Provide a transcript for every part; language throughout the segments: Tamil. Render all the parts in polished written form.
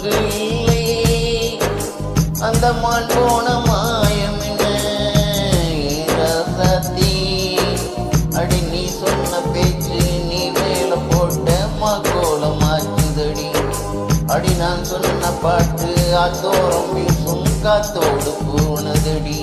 மனங்கு இல்லை. அந்த மான் போன மாயம் என்ன ராசாத்தி? அடி நீ சொன்ன பேச்சு நீ மேல போட்ட மாக்கோலம் ஆச்சுதடி. அடி நான் சொன்ன பாட்டு ஆத்தோரம் வீசும் காத்தோடு போனதடி.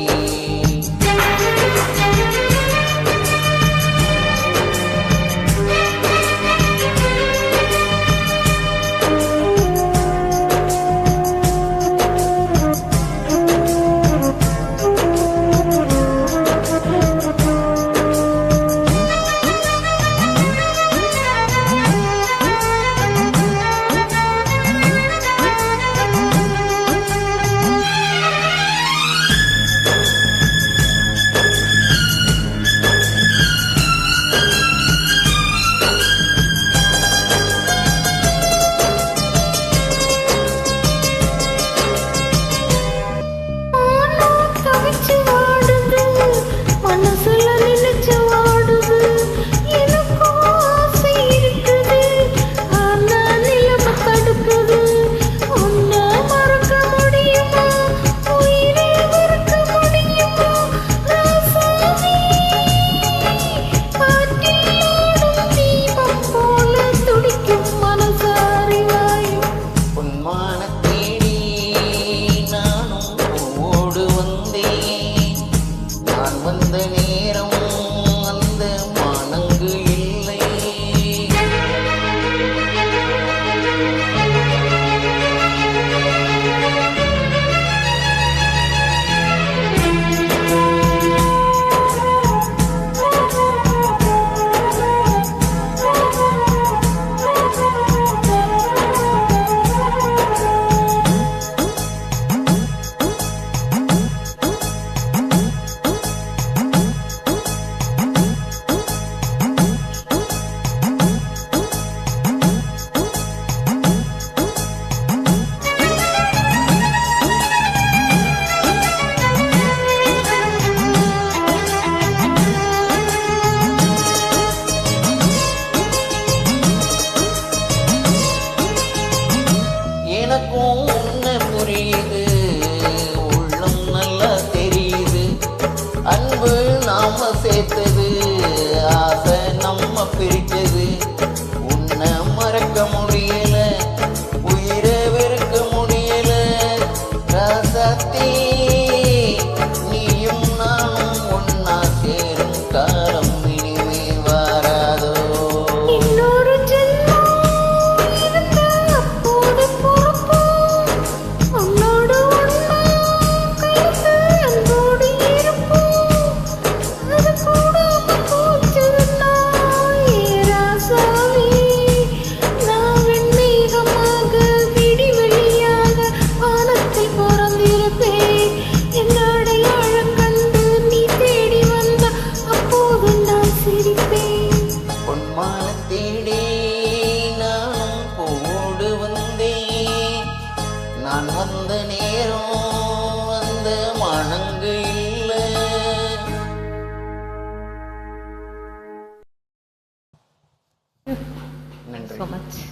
எனக்கும் உன்னை புரியுது, உள்ளம் நல்லா தெரியுது. அன்பு நாம சேர்த்தது, ஆசை நம்ம பிரித்தது. உன்னை மறக்க முடியல, உயிரை வெறுக்க முடியல ராசாத்தி. நீயும் நானும் ஒன்னா சேரும் காலம் இனிமே வாராதோ. நான் வந்த நேரம் வந்த மனங்கு இல்லை. நன்றி.